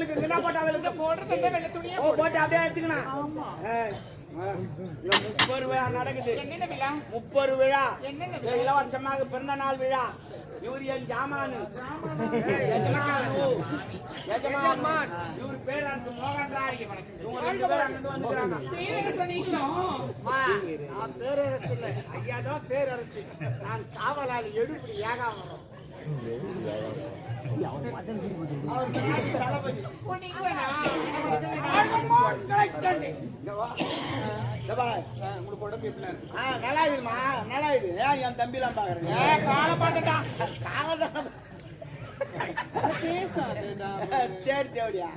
வெளுக்கு என்ன போட்டா வெளுக்கு போடுறது வெள்ள துணியா போட்டு அப்படியே எடுத்துக்கணும். ஆமா 30 விழா நடக்குது. என்னென்ன விழா? 30 விழா. என்னென்ன இலவசமாக பிறந்த நாள் விழா. யூரியன் ஜாமானு எஜமான் இவர் பேர் அந்த மோகன் ராய். இவங்க பேர் அங்கிருந்து வந்துக்கிறாங்க. நான் பேரரசு இல்லை, ஐயா தான் பேரரசு. நான் காவலாளி எடுப்படி ஏகாவரம். நல்லா இருக்குமா? நல்லா இது என் தம்பி எல்லாம் பாக்குறேன். சரி தேவடியா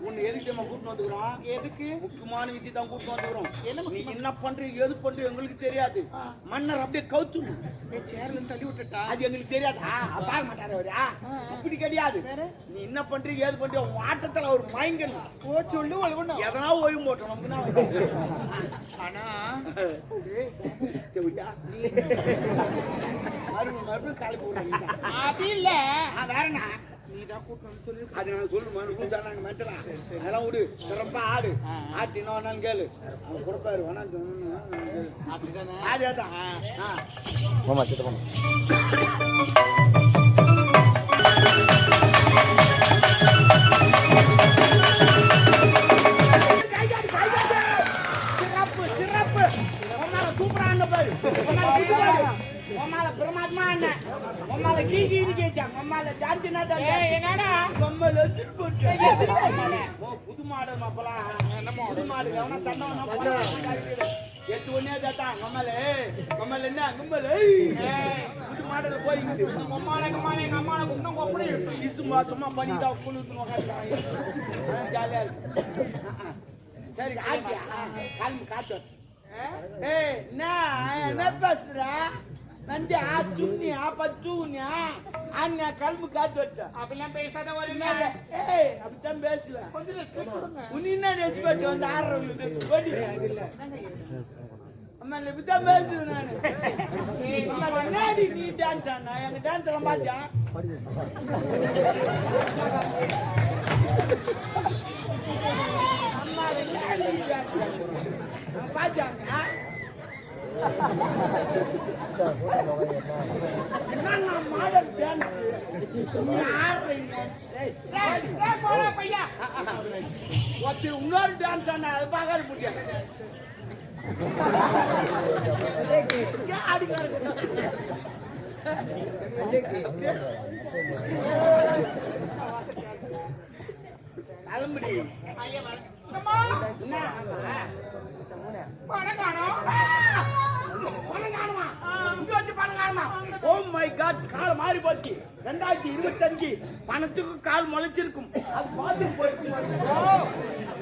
உன்னை எதுக்கு நம்ம கூட்டு வந்துக்கிறோம்? எதுக்கு? முக்கியமான விஷயம் தான் கூட்டு வந்துக்கிறோம். நீ என்ன பண்றீங்க எது பண்றீங்க எங்களுக்கு தெரியாது. மன்னர் அப்படியே கவுத்துணும் சேர்ல தள்ளி விட்டுட்டா அது எங்களுக்கு தெரியாது. பார்க்க மாட்டாரு அவரு. அப்படி கிடையாது. நீ என்ன பண்றீங்க ஏது பண்றீங்க ஆட்டத்துல அவர் மயங்கணும் சொல்லு எதனா ஓய்வு போட்டோம் நமக்கு. ஆனா மறுபடியும் காலி போடுறாங்க. அது இல்ல வேற என்ன நீதான் கூட்டணும் சொல்லி அது நான் சொல்லுமா சொன்னாங்க மெட்டலா அதெல்லாம் விடு. சிறப்பா ஆடு ஆட்டு என்ன வேணாலும் கேளு அவன் கொடுப்பாரு வேணாம் அதேதான். சிறப்பு சிறப்பு சூப்பரா பாரு. உம்மால பிரமாதமா என்ன உம்மால கீழி கேச்சாங்க. உம்மால ஜான்சினா என்னடா பொம்மல எடுத்து போட்டு புது மாடு மாப்பலாம் நம்ம புது மாடு எவனா சண்டை எட்டு ஒன்னே தாத்தான் கம்மலே கம்மல் என்ன கும்பல் புது மாடுல போயிட்டு அம்மால எங்க அம்மால இன்னும் கொப்பளி சும்மா சும்மா பண்ணிட்டா குளித்து உட்காந்து ஜாலியா இருக்கு. சரி ஆட்டியா கால் காத்து என்ன பேசுற நந்தி துண்ணி பத்துனியா அண்ணா கல்பு காத்து வட்ட அப்படிலாம் பேசாத ஒரு அப்படித்தான் பேசுவேன். உன்ன என்ன ரெஸ்பெக்ட் வந்து ஆடுறவங்களுக்கு அம்மா இப்படித்தான் பேசுவேன் நானு. முன்னாடி நீ டான்ஸ் ஆனா எங்க டான்ஸ் எல்லாம் பாத்தியா? அம்மா பாத்தாங்க மாடல் டான்ஸ் இன்னொரு டான்ஸ் ஆனா அது பார்க்க முடியாது. கிளம்புடி கால் மாறி போச்சு. 2025 பணத்துக்கு கால் முளைச்சிருக்கும் அது பாத்ரூம் போயிருக்கும்.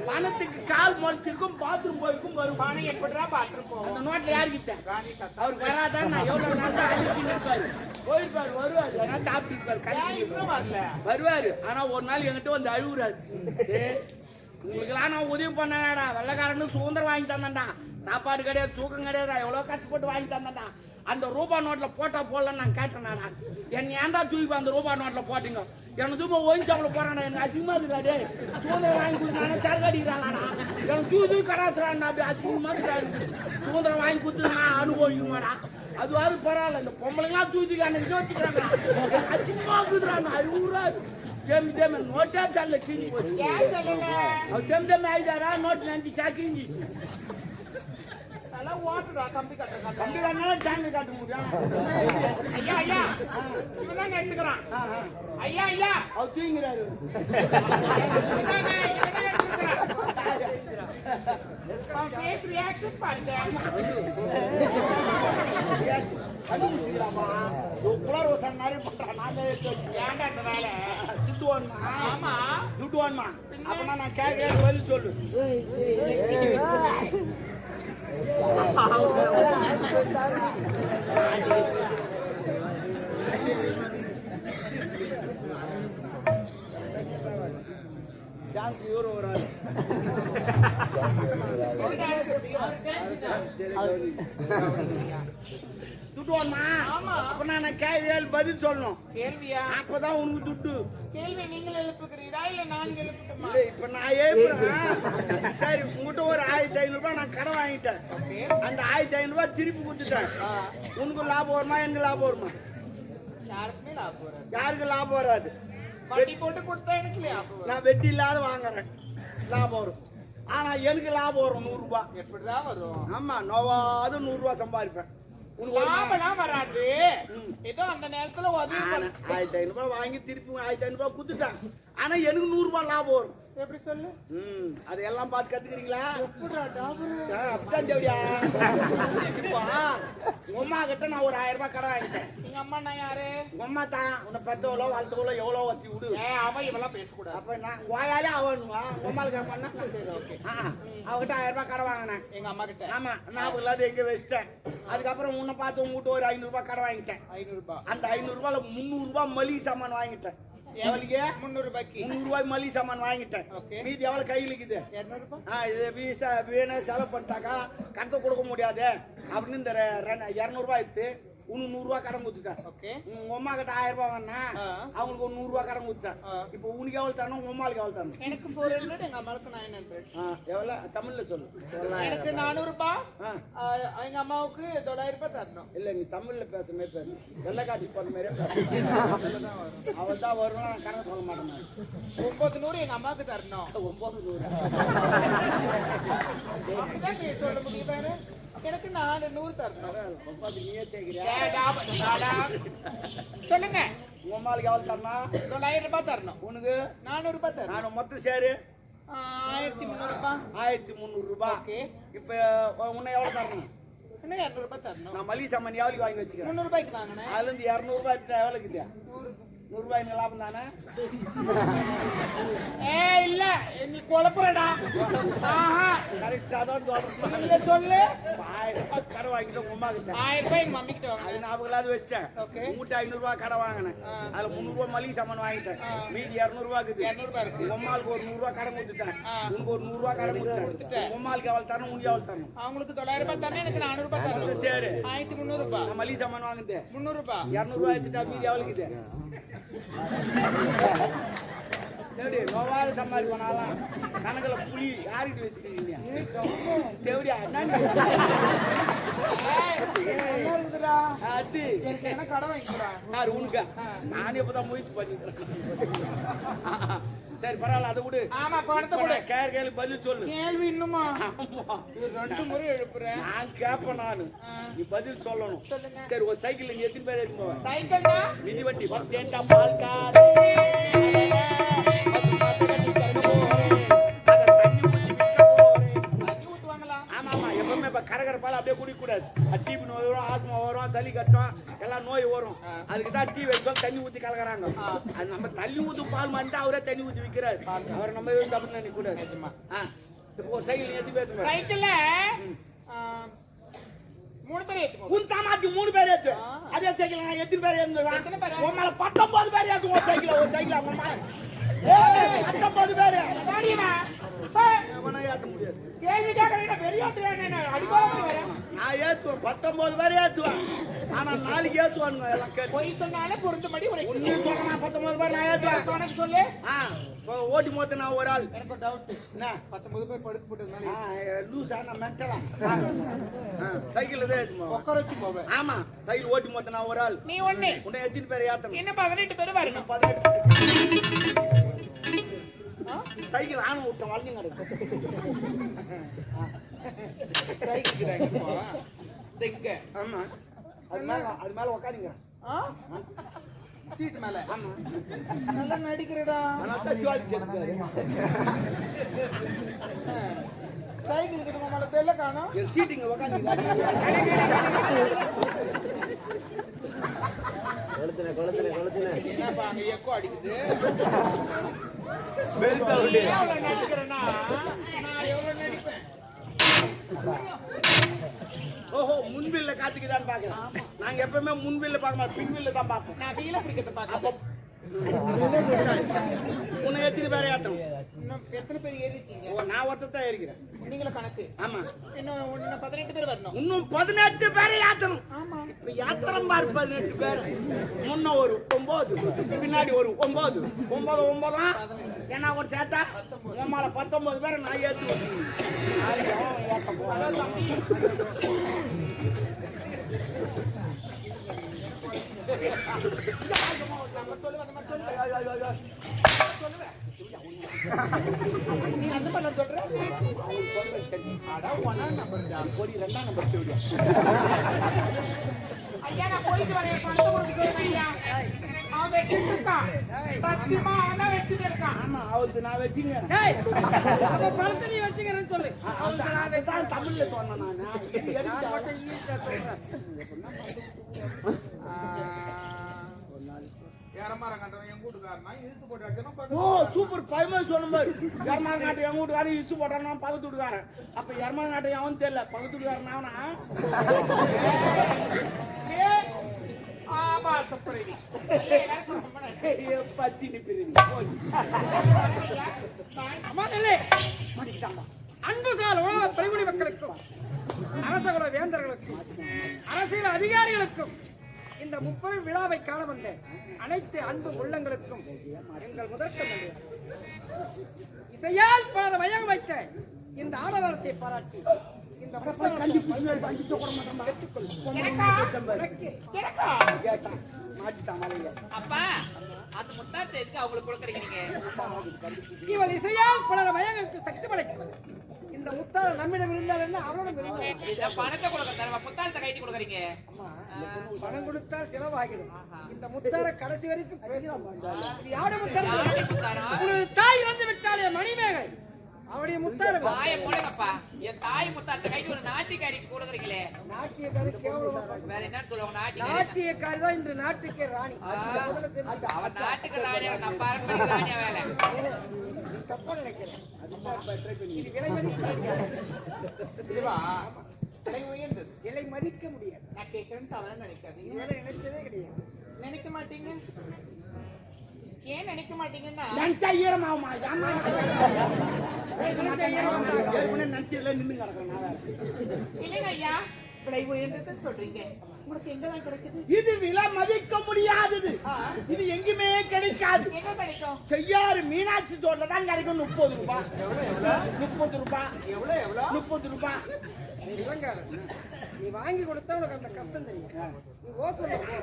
பணத்துக்கு கால் முளைச்சிருக்கும் பாத்ரூம் போயிருக்கும் வரும். பணம் எப்படிடா பாத்ரூம் போகும்? அந்த நோட்ல யாருக்கிட்ட அவருக்கு வராதான் நான் எவ்வளவு நாள் இருப்பாரு போயிருப்பாரு வருவாரு சாப்பிட்டு இருப்பாரு வருவாரு. ஆனா ஒரு நாள் என்கிட்ட வந்து அழுகுறாரு. உங்களுக்கெல்லாம் நான் உதவி பண்ணடா வெள்ளக்காரன்னு சுதந்திரம் வாங்கி தந்தேன்டா. சாப்பாடு கிடையாது தூக்கம் கிடையாது எவ்வளவு கஷ்டப்பட்டு வாங்கி தந்தேன்டா. அந்த ரூபா நோட்ல போட்டா போடலன்னு நான் கேட்டேன்டா. என்ன ஏன்டா தூக்கி அந்த ரூபா நோட்ல போட்டீங்க? எனக்கு தூக்க ஒயின் சாப்பிட போறான்டா. எனக்கு அசிங்கமா இருக்காது. சுதந்திரம் வாங்கி கொடுத்தானே சரக்கு அடிக்கிறாங்கடா. எனக்கு தூக்கி கராசுறான்டா. அப்படி அசிங்கமா இருக்காது. சுதந்திரம் வாங்கி கொடுத்து நான் அனுபவிக்குமாடா. அதுவாது பரவாயில்ல. இந்த பொம்பளைங்களாம் தூக்கி அன்னைக்கு வச்சுக்கிறாங்க. அசிங்கமா இருக்குதுறாங்க. அழுகுறா ஜெம் நோட்டா சால கிஞ்சி போச்சு. ஜெம் ஆயிட்டாரா நோட் நஞ்சு சாக்கிஞ்சி ஓட்டுடா கம்பி கட்டுற கம்பி கட்டினா டேங்க் காட்ட முடியும். ஐயா ஐயா இவதான் எடுத்துக்கிறான். ஐயா ஐயா அவர் தூங்கிறாரு. ரியாக்ஷன் பாருங்க கண்டுபிடிச்சிக்கலாமா? துட்டு வேணுமா? ஆமா துட்டு வேணுமா? அப்பனா நான் கேட்க பதில் சொல்லு. டான்ஸ் இவரு வராது. துட்டு வேணுமா? ஆமா. அப்ப நான் கேள்வி பதில் சொல்லணும். கேள்வியா? அப்பதான் உனக்கு துட்டு. கேள்வி நீங்கள் எழுப்புகிறீரா இல்ல நான் எழுப்பட்டுமா? இல்ல இப்ப நான் ஏப்புறேன். சரி உங்ககிட்ட ஒரு 1500 ரூபாய் நான் கடன் வாங்கிட்டேன். அந்த 1500 ரூபாய் திருப்பி கொடுத்துட்டேன். உனக்கு லாபம் வருமா எனக்கு லாபம் வருமா? யாருக்குமே லாபம் வராது. யாருக்கு லாபம் வராது? வட்டி போட்டு கொடுத்தா எனக்கு லாபம் வரும். நான் வெட்டி இல்லாத வாங்குறேன், லாபம் வரும். ஆனா எனக்கு லாபம் வரும் 100 ரூபாய். எப்படிதான் வரும்? ஆமா நோவாது 100 ரூபாய் சம்பாதிப்பேன். லாபம்லாம் வராது. ஏதோ அந்த நேரத்துல உதவி 1500 ரூபாய் வாங்கி திருப்பி 1500 ரூபாய் கொடுத்துட்டேன். ஆனா எனக்கு 100 ரூபாய் லாபம் வரும். எப்படி சொல்லு? அதெல்லாம் பார்த்து கத்துக்கிறீங்களா? எப்படிடா லாபம்? அப்படிதான் தேவடியா. உங்க அம்மா கிட்ட நான் ஒரு 1000 ரூபாய் கடன் வாங்கிட்டேன். எங்க அம்மா நான் யாரு? உங்க அம்மா தான் உன்னை பெத்தவளோ வளர்த்தவளோ எவ்வளோ வத்தி விடு. அவன் இவெல்லாம் பேசக்கூடாது. அப்ப நான் வாயாலே அவனுவா உம்மாளுக்கு பண்ணா சரி ஓகே. அவகிட்ட 1000 ரூபாய் கடன் வாங்கினேன். எங்க அம்மா கிட்ட. ஆமா நான் இல்லாத எங்க வச்சிட்டேன். அதுக்கப்புறம் உன்னை பார்த்து உங்ககிட்ட ஒரு 500 ரூபாய் கடன் வாங்கிட்டேன். 500 ரூபாய். அந்த 500 ரூபாயில 300 ரூபாய் மளிகை சாமான் வாங்கிட்டேன். எவ்வளவுக்கு? 300 ரூபாய்க்கு. 300 ரூபாய் மளிகை சாமான் வாங்கிட்டேன். மீதி எவ்வளவு கையில் இருக்குது? 200 ரூபாய். இது வீணா செலவு பண்ணிட்டாக்கா கடத்த கொடுக்க முடியாது அப்படின்னு இந்த 200 ரூபாய் எடுத்து உனக்கு 100 ரூபாய் கடன் கொடுத்துட்டேன். உங்க அம்மா கிட்ட 1000 ரூபாய் வாங்கினா அவங்களுக்கு ஒரு 100 ரூபாய் கடன் கொடுத்தேன். இப்போ உனக்கு எவ்வளவு தரணும், உங்க அம்மாளுக்கு எவ்வளவு தரணும்? எனக்கு 400, எங்க அம்மாவுக்கு 900. எவ்வளவு தமிழ்ல சொல்லு. எனக்கு 400 ரூபாய், எங்க அம்மாவுக்கு 900 ரூபாய் தரணும். இல்ல நீ தமிழ்ல பேசுற மாதிரி பேசு, வெள்ளை காட்சி போற மாதிரியே பேசு. அவள் தான் வருவான், நான் கணக்கு சொல்ல மாட்டேன். 900 எங்க அம்மாவுக்கு தரணும். 900 அப்படிதான் நீ சொல்ல முடியும் பாரு. எனக்கு 400 தரணும். நீயே சேர்க்கிறியா? சொல்லுங்க. உங்க அம்மாளுக்கு எவ்வளவு தரணும்? 900 ரூபாய் தரணும். உனக்கு 400 ரூபாய் தரணும். நான் மொத்தம் சேரு 1300 ரூபாய். 1300 ரூபாய். இப்ப உன்னை எவ்வளவு தரணும்? இன்னும் 200 ரூபாய் தரணும். நான் மளிகை சாமான் எவ்வளவு வாங்கி வச்சுக்கிறேன்? 300 ரூபாய்க்கு வாங்கினேன். அதுல இருந்து 200 ரூபாய் எடுத்து எவ்வளவு இருக்குது? 100 ரூபாய் லாபம் தானே? இல்ல நீ குழப்பறடா. கரெக்டா தான் சொல்றேன். இல்ல சொல்லு. 1000 ரூபாய் கடன் வாங்கிட்டு உங்க அம்மா கிட்ட 1000 ரூபாய் எங்க மம்மி கிட்ட வாங்கினேன். அது ஞாபகம் இல்லாத வச்சேன். உங்ககிட்ட 500 ரூபாய் கடன் வாங்கினேன். அதுல 300 ரூபாய் மளிகை சாமான் வாங்கிட்டேன். மீதி 200 ரூபாய் இருக்குது. 200 ரூபாய் இருக்கு. உங்க அம்மாளுக்கு ஒரு 100 ரூபாய் கடன் கொடுத்துட்டேன். உனக்கு ஒரு 100 ரூபாய் கடன் கொடுத்துட்டேன். உங்க அம்மாளுக்கு எவ்வளவு தரணும், உனக்கு எவ்வளவு தரணும்? அவங்களுக்கு 900 ரூபாய் தரணும், எனக்கு 400 ரூபாய் தரணும். சரி 1300 ரூபாய். நான் மளிகை சாமான் வாங்குது 300 ரூபாய். 200 ரூபாய் எடுத்துட்டா மீதி எவ்வளவு இருக்குது? தேவடி நோவாத சம்பாதிக்கணும். கணக்குல புலி யாருக்கிட்ட வச்சுக்கிறீங்க? தேவடியா என்ன அது என்ன கடை வாங்கிக்கிறா? யாரு உனக்கா? நானே இப்பதான் முயற்சி பண்ணிக்கிறேன். சரி பரவாயில்ல, அதை விடு. ஆமா பணத்தை கூட கேள்வி பதில் சொல்லு. கேள்வி இன்னுமா? ஆமா 2 முறை எழுப்புறேன். நான் கேட்பேன். நானு நீ பதில் சொல்லணும். சொல்லுங்க. சரி ஒரு சைக்கிள் நீ எத்தனை பேர் எடுத்து போவேன்? சைக்கிள்னா மிதி வண்டி தேண்டா பால்காரே கரகரப்பால அப்படியே குடிக்க கூடாது. டிபி நோய் வரும், ஆஸ்மா வரும், சளி கட்டும், எல்லாம் நோய் வரும். அதுக்கு தான் டீ வச்சு தண்ணி ஊத்தி கலக்குறாங்க. அது நம்ம தண்ணி ஊத்து பால் மாட்டா அவரே தண்ணி ஊத்தி விற்கிறாரு. அவரை நம்ம அப்படின்னு நினைக்க கூடாது. இப்போ ஒரு சைக்கிள் எத்தி பேசுங்க. சைக்கிள்ல 3 பேர் ஏத்துவோம். உன் தாமாத்தி 3 பேர் ஏத்து. அதே சைக்கிள் நான் எத்தனை பேர் ஏத்துவேன்? உன் மேல 19 பேர் ஏத்துவோம். ஒரு சைக்கிள் உங்க மேல 19 பேர் ஏத்த முடியாது. கேள்வி கேட்கறீங்க பெரியாத்துறேன் அடிக்கோல வரேன். நான் ஏத்துவேன் 19 பேர் ஏத்துவேன். ஆனா நாளைக்கு ஏத்துவானுங்க எல்லாம் கேட்டு. போய் சொன்னாலே பொருத்தமடி ஒரு நீ சொல்றா 19 பேர் நான் ஏத்துவேன். உனக்கு சொல்லு. ஓட்டி மொத்த நான் ஒரு ஆள். எனக்கு ஒரு டவுட். என்ன 19 பேர் படுத்து போட்டதுனால லூசா நான் மென்டலா. சைக்கிள் தான் ஏத்துமா. உட்கார வச்சு போவேன். ஆமா சைக்கிள் ஓட்டி மொத்த நான் ஒரு ஆள். நீ ஒண்ணே. உன்னை எத்தனை பேர் ஏத்தணும்? இன்னும் 18 பேர் வரணும். 18 சைக்கிள் ஆன விட்ட வளைஞ்சு கிடக்கு. சைக்கிள் ஆமா அது மேல உக்காதீங்க. சீட் மேல. ஆமா நல்லா நடிக்கிறடா. அதனால சிவாஜி சேர்த்துக்காரு. சைக்கிள் கிட்ட மேல பெல்ல காணோம். சீட்டிங்க உக்காந்தீங்க. கொளுத்துன என்னப்பா அங்க எக்கோ அடிக்குது. ஓஹோ முன்பில்ல காத்துக்குதான்னு பாக்குறேன். நாங்க எப்பவுமே முன்பில்ல பார்க்க மாட்டோம், பின்பில்ல தான் பார்ப்போம். நான் கீழே பிடிக்கிறத பாக்க. உன்னை எத்தனை பேரை ஏத்தணும்? இன்னும் எத்தனை பேர் ஏறி இருக்கீங்க? ஓ, நான் ஒருத்தன் இருக்கிறேன். நீங்களும் கணக்கு. ஆமா, இன்னும் 18 பேர் வரணும். இன்னும் 18 பேரை யாத்தணும். இப்ப யாத்திரம் பாரு, 18 பேர். முன்ன ஒரு 9, பின்னாடி ஒரு 9, 9 ஏன்னா ஒரு சேர்த்தா உமால 19 பேரை நான் ஏத்துவேன். ஏத்த போறேன். நீ அந்த மாதிரி சொல்ற? ஐயா நான் போயிட்டு வரேன். பணத்தை கொடுத்துட்டு ஐயா. அவன் வச்சுட்டு இருக்கான். சத்தியமா அவன் தான் வச்சுட்டு இருக்கான். ஆமா, அவருக்கு நான் வச்சுங்க. டேய், அவன் பணத்தை நீ வச்சுக்கிறேன்னு சொல்லு. தான் தமிழ்ல சொன்னேன் நான். நான் மட்டும் இங்கிலீஷ்ல சொல்றேன். ஓ, சூப்பர் பையமா சொன்ன மாதிரி. எரமாங்க நாட்டை எங்க வீட்டுக்காரன் இச்சு போட்டானா பக்கத்து வீட்டுக்காரன். அப்ப எரமாங்க நாட்டை அவன் தெரியல, பக்கத்து வீட்டுக்காரன் அவனா. ஆபாசப்படுறீங்க. பத்தி நிப்பிடுறீங்க. அம்மாங்களே, அன்புசால் உலக பரிமணி மக்களுக்கும் அரசகுல வேந்தர்களுக்கும் அரசியல் அதிகாரிகளுக்கும் இந்த 30 விழாவை காண வந்த அனைத்து அன்பு உள்ளங்களுக்கும் எங்கள் முதற்கம் இசையால் பல மயம் வைத்த இந்த ஆடவரத்தை பாராட்டி இந்த கஞ்சி புடிச்சு கஞ்சி சோட மாட்டான். மாட்டிட்டான் மலையில. அப்பா அது முட்டாட்டு எதுக்கு அவங்களுக்கு கொடுக்குறீங்க நீங்க? இவள் இசையால் பலர் மயங்களுக்கு சக்தி படைக்கிறது. இந்த முத்தால் நம்மிடம் இருந்தால் என்ன, அவரிடம் இருந்தால் இந்த பணத்தை கொடுக்க தரவா புத்தாலத்தை கைட்டி கொடுக்குறீங்க? பணம் கொடுத்தால் செலவாகிடும். இந்த முத்தார கடைசி வரைக்கும் பிரயோஜனம். இது யாருடைய முத்தார? உனது தாய் இறந்து விட்டாலே மணிமேகலை, அவருடைய முத்தார. தாயை போடுங்கப்பா. என் தாய் முத்தாலத்தை கைட்டி ஒரு நாட்டிக்காரிக்கு கொடுக்குறீங்களே. நாட்டியக்காரி கேவலமா. வேற என்ன சொல்லுவாங்க? நாட்டியக்காரி தான் இன்று நாட்டுக்கே ராணி. அவன் நாட்டுக்கு ராணியா, நான் பாரம்பரிய ராணியா வேலை. தப்பா நினைக்கிறேன். இது விலை மதிக்க முடியாது. விலை உயர்ந்தது. விலை மதிக்க முடியாது. நான் கேட்கறேன்னு தவறா நினைக்காதீங்க. இதுவரை நினைச்சதே கிடையாது. நினைக்க மாட்டீங்க? ஏன் நினைக்க மாட்டீங்கன்னா நினைச்சா ஈரமாகுமா? நினைச்சதுல நின்று கிடக்குறேன் நான். இல்லைங்க ஐயா, விலை உயர்ந்ததுன்னு சொல்றீங்க. உங்களுக்கு எங்கதான் கிடைக்குது? இது விலை மதிக்க முடியாதது. இது எங்குமே கிடைக்காது. எங்க கிடைக்கும்? செய்யாறு மீனாட்சி தோட்டல தான் கிடைக்கும். 30 ரூபாய். 30 ரூபாய். எவ்வளவு? 30 ரூபாய். இளங்காரன், நீ வாங்கி கொடுத்தா உனக்கு அந்த கஷ்டம் தெரியும். நீ ஓசூர்ல போ.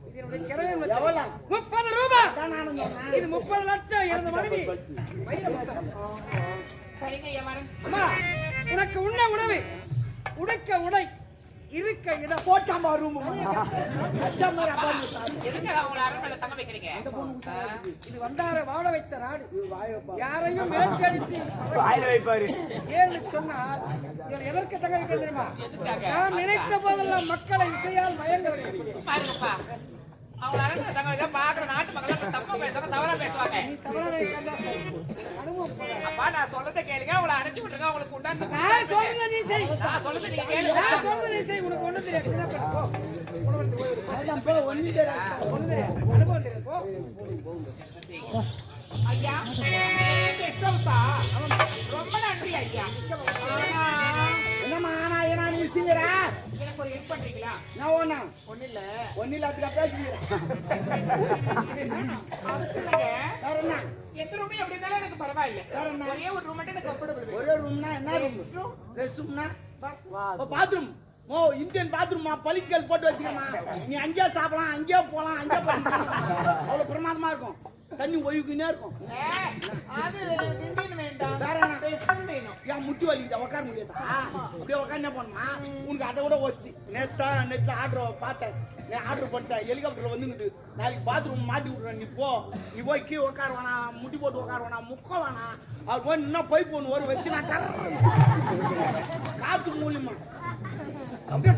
இது என்னுடைய கிழமை எவ்வளவு? 30 ரூபாய். அதான் நானும் சொன்னேன். இது 30 லட்சம். எனது மனைவி சரிங்க ஐயா வரேன். அம்மா, உனக்கு உண்ண உணவு, உடுக்க உடை, இருக்க இடம். போச்சாம்பா ரூம். எதுக்கு அவங்கள அரண்மனையில தங்க வைக்கிறீங்க? இது வந்தார வாழ வைத்த நாடு. யாரையும் மிரட்டி அடித்து வைப்பாரு. ஏன்னு சொன்னால் இவன் எதற்கு தங்க வைக்க தெரியுமா? நான் நினைத்த போதெல்லாம் மக்களை இசையால் மயங்க வைக்க. பாருங்கப்பா, அவங்கள அரண்மனை தங்க வைக்க பாக்குற நாட்டு மக்கள் தப்பா பேசுவாங்க, தவறா பேசுவாங்க. நீ தவறான நினைக்காத. அனுபவம் போல. அப்பா நான் சொல்றதை கேளுங்க, அவங்கள அனுப்பிச்சு விட்டுருங்க. அவங்களுக்கு உண்டான நான் சொல்றதை நீ செய். நான் சொல்றதை நீங்க கேளுங்க. நான் சொல்றதை நீ செய். உனக்கு ஒண்ணும் தெரியாது. சின்ன பையன் போ. உணவருக்கு போய் இரு. ஒன்னும் தெரியாது. ஒண்ணும் தெரியாது. அனுபவம் தெரியாது. போ. ஐயா கெஸ்ட் ஹவுஸா? ரொம்ப நன்றி ஐயா. என்னம்மா ஆனா ஏன்னா நீ சிங்கற? எனக்கு ஒரு ஹெல்ப் பண்றீங்களா? நான் ஒண்ணா ஒண்ணு இல்ல அப்படி பேசுறீங்க. அதுக்கு இல்லைங்க. வேற என்ன? எந்த ரூம் எப்படி இருந்தாலும் எனக்கு பரவாயில்ல. வேற என்ன? ஒரே ஒரு ரூம் மட்டும் எனக்கு கம்ஃபர்டபிள். ஒரே ரூம்னா என்ன ரூம்? ரெஸ்ட் ரூம்னா பாத்ரூம். ஓ, இந்தியன் பாத்ரூமா? பளிக்கல் போட்டு வச்சுக்கமா. நீ அங்கேயே சாப்பிடலாம், அங்கேயே போலாம், அங்கேயே போலாம். அவ்வளவு பிரமாதமா இருக்கும். தண்ணி ஒழுகுனே இருக்கும். அது இந்தியன் வேண்டாம். வேற என்ன? வெஸ்டர்ன் வேணும். ஏன் முட்டி வலிக்குதா? உட்கார முடியாதா? அப்படியே உட்காந்து என்ன பண்ணுமா? உனக்கு அதை விட வச்சு நெட்ல ஆர்டர் பார்த்தேன். நீ ஆர்டர் பண்ணிட்டேன். ஹெலிகாப்டர்ல வந்துங்குது. நாளைக்கு பாத்ரூம் மாட்டி விட்றேன். நீ போய் கீழே உட்கார வேணாம், முட்டி போட்டு உட்கார வேணாம், முக்க வேணாம். அவர் போய் இன்னும் பைப் ஒன்று வரும் வச்சு நான் காத்து மூலியமா அப்படியே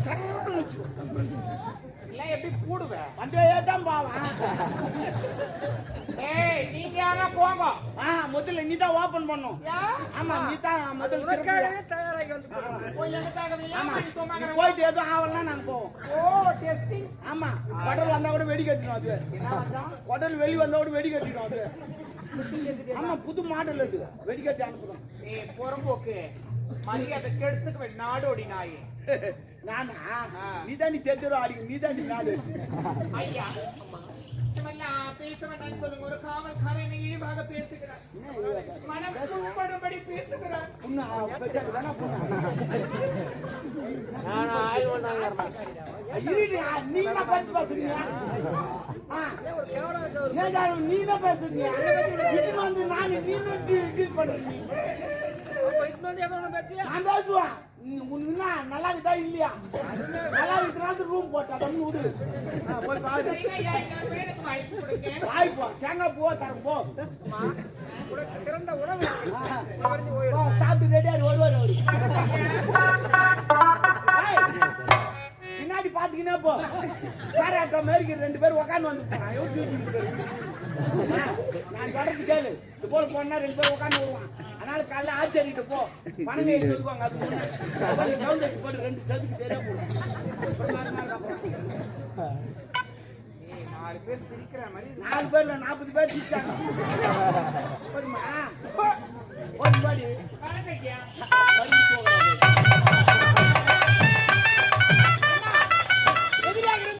இல்ல எப்படி கூடுவேன்? வந்தே தான் போவான். ஏய் நீங்க யாரா போங்க. முதல்ல நீ தான் ஓபன் பண்ணும். ஆமா, நீ தான் முதல்ல உனக்காகவே தயாராகி வந்து போய் எனக்காக நீ போயிட்டு எதுவும் ஆவலாம் நாங்க போவோம். ஓ டெஸ்டிங். ஆமா, குடல் வந்தா கூட வெடி கட்டிடும். அது குடல் வெளி வந்தா கூட வெடி கட்டிடும். அது ஆமா புது மாடல் அது வெடிக்கட்டி அனுப்புறோம். நீ புறம்போக்கு மரியாதை கெடுத்துக்கு நாடோடி நாயே. நானா நீதான் நீ தெரிஞ்சிடும் அடிக்க நீதான் நீ நாடு. ஐயா சும்மெல்லாம் பேச வேண்டாம்னு சொல்லுங்க. ஒரு காவல்காரன் என்னை இழிவாக பேசுகிறார். மனம் புண்படும்படி பேசுகிறார். புண்ணா பேசாது வேணா புண்ணா நீ என்ன பத்தி பேசுறீங்க? நீ என்ன பேசுறீங்க? வந்து நான் நீ டீல் பண்றீங்க. நான் பேசுவேன். உன்ன நல்லா இருக்குதா இல்லையா? நல்லா இருக்கிறாந்து ரூம் போட்டா தண்ணி விடு. போய் பாரு. வாய்ப்பா தேங்காய் பூவா தரம் போ. சிறந்த உணவு சாப்பிட்டு ரெடியாரு வருவார் அவரு. பின்னாடி பாத்தீங்கன்னா போ பேராட்டோ மாதிரி 2 பேர் உக்காந்து வந்துருக்கான். நான் தொடர்ந்து கேளு. இது போல போனா 2 பேர் உக்காந்து வருவான். அதனால காலைல ஆச்சரிட்டு போ பணங்க சொல்லுவாங்க. அது கவுண்ட் அடிச்சு போட்டு 2 சதுக்கு சரியா போடும். 4 பேர் சிரிக்கிற மாதிரி 4 பேர்ல 40 பேர் சிரிச்சாங்க. போதுமா? போதும் பாடி. பணம்